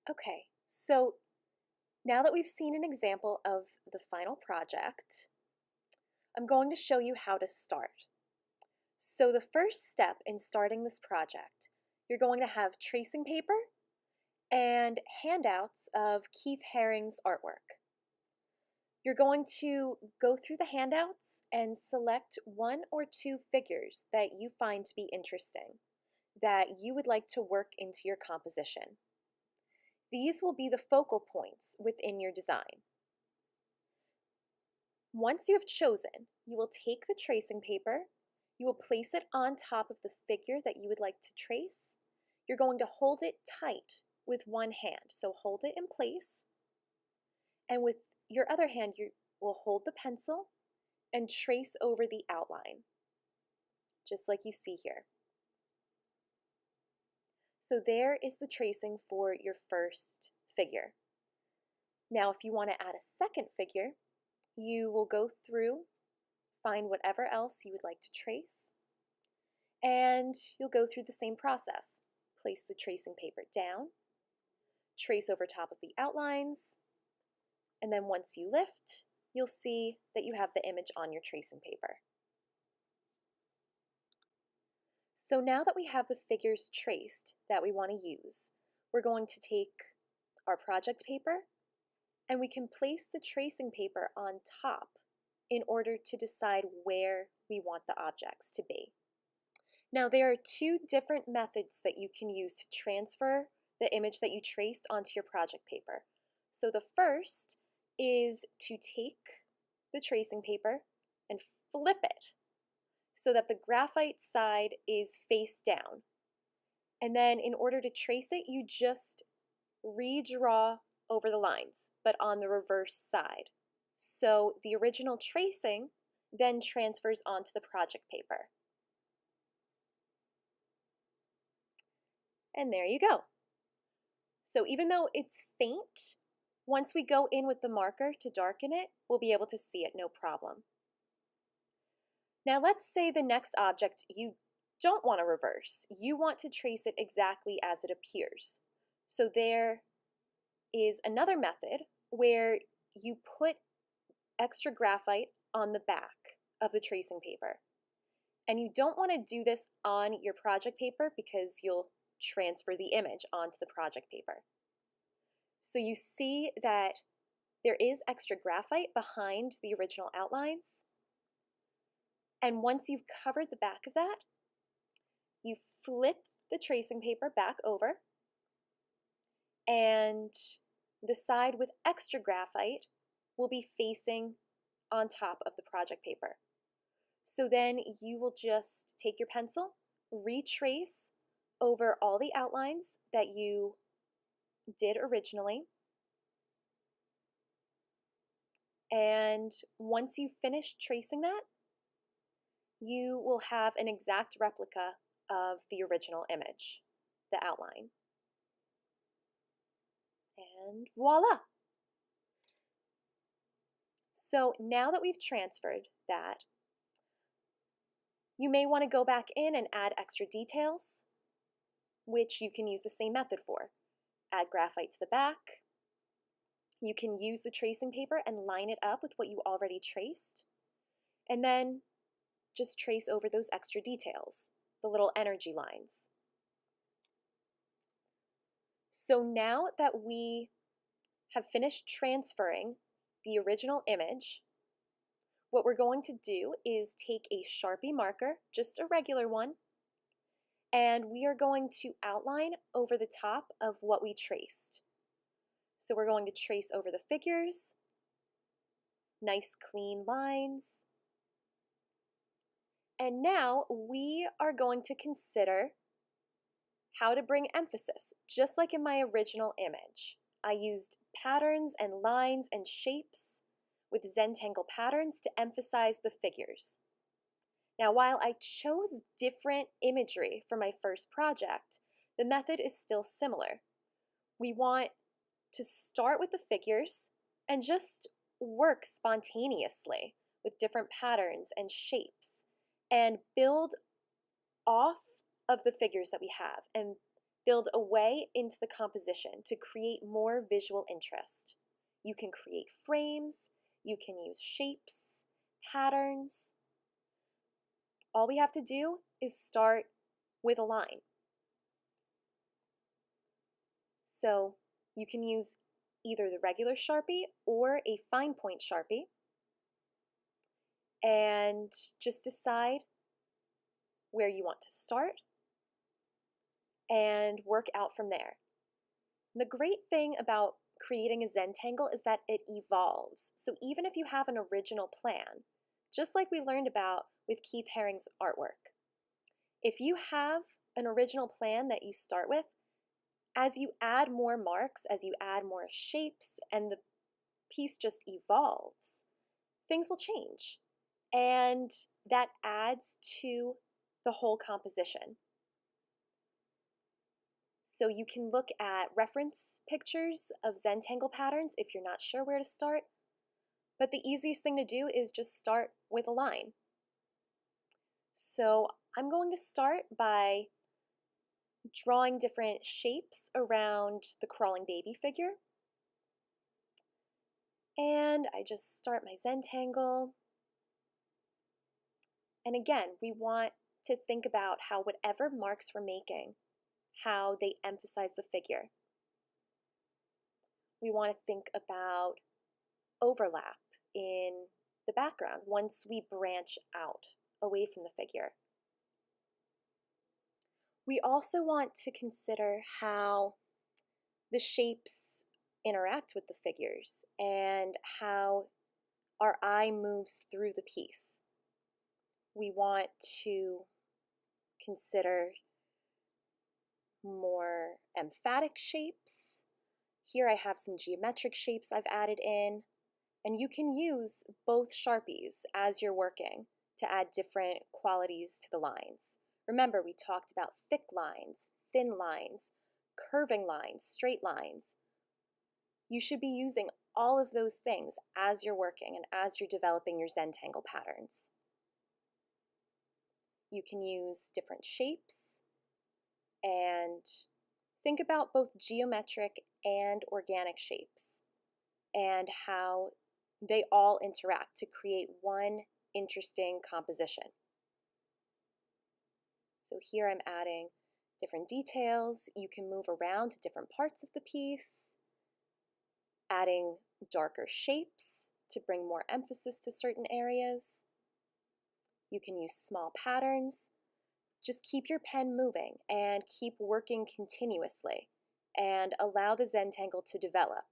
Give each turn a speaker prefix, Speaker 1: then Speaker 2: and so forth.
Speaker 1: Okay, so now that we've seen an example of the final project, I'm going to show you how to start. So the first step in starting this project, you're going to have tracing paper and handouts of Keith Haring's artwork. You're going to go through the handouts and select one or two figures that you find to be interesting, that you would like to work into your composition. These will be the focal points within your design. Once you have chosen, you will take the tracing paper, you will place it on top of the figure that you would like to trace. You're going to hold it tight with one hand, so hold it in place, and with your other hand you will hold the pencil and trace over the outline, just like you see here. So there is the tracing for your first figure. Now if you want to add a second figure, you will go through, find whatever else you would like to trace, and you'll go through the same process. Place the tracing paper down, trace over top of the outlines, and then once you lift, you'll see that you have the image on your tracing paper. So now that we have the figures traced that we want to use, we're going to take our project paper and we can place the tracing paper on top in order to decide where we want the objects to be. Now there are two different methods that you can use to transfer the image that you traced onto your project paper. So the first is to take the tracing paper and flip it so that the graphite side is face down. And then in order to trace it, you just redraw over the lines, but on the reverse side. So the original tracing then transfers onto the project paper. And there you go. So even though it's faint, once we go in with the marker to darken it, we'll be able to see it no problem. Now let's say the next object you don't want to reverse. You want to trace it exactly as it appears. So there is another method where you put extra graphite on the back of the tracing paper. And you don't want to do this on your project paper because you'll transfer the image onto the project paper. So you see that there is extra graphite behind the original outlines. And once you've covered the back of that, you flip the tracing paper back over, and the side with extra graphite will be facing on top of the project paper. So then you will just take your pencil, retrace over all the outlines that you did originally, and once you've finished tracing that, you will have an exact replica of the original image, the outline. And voila! So now that we've transferred that, you may want to go back in and add extra details, which you can use the same method for. Add graphite to the back. You can use the tracing paper and line it up with what you already traced, and then just trace over those extra details, the little energy lines. So now that we have finished transferring the original image, what we're going to do is take a Sharpie marker, just a regular one, and we are going to outline over the top of what we traced. So we're going to trace over the figures, nice clean lines. And now we are going to consider how to bring emphasis, just like in my original image. I used patterns and lines and shapes with Zentangle patterns to emphasize the figures. Now, while I chose different imagery for my first project, the method is still similar. We want to start with the figures and just work spontaneously with different patterns and shapes and build off of the figures that we have and build a way into the composition to create more visual interest. You can create frames, you can use shapes, patterns. All we have to do is start with a line. So you can use either the regular Sharpie or a fine point Sharpie and just decide where you want to start and work out from there. And the great thing about creating a Zentangle is that it evolves. So even if you have an original plan, just like we learned about with Keith Haring's artwork, if you have an original plan that you start with, as you add more marks, as you add more shapes, and the piece just evolves, things will change. And that adds to the whole composition. So you can look at reference pictures of Zentangle patterns if you're not sure where to start. But the easiest thing to do is just start with a line. So I'm going to start by drawing different shapes around the crawling baby figure. And I just start my Zentangle. And again, we want to think about how whatever marks we're making, how they emphasize the figure. We want to think about overlap in the background once we branch out away from the figure. We also want to consider how the shapes interact with the figures and how our eye moves through the piece. We want to consider more emphatic shapes. Here I have some geometric shapes I've added in, and you can use both Sharpies as you're working to add different qualities to the lines. Remember, we talked about thick lines, thin lines, curving lines, straight lines. You should be using all of those things as you're working and as you're developing your Zentangle patterns. You can use different shapes and think about both geometric and organic shapes and how they all interact to create one interesting composition. So here I'm adding different details. You can move around to different parts of the piece, adding darker shapes to bring more emphasis to certain areas. You can use small patterns. Just keep your pen moving and keep working continuously and allow the Zentangle to develop.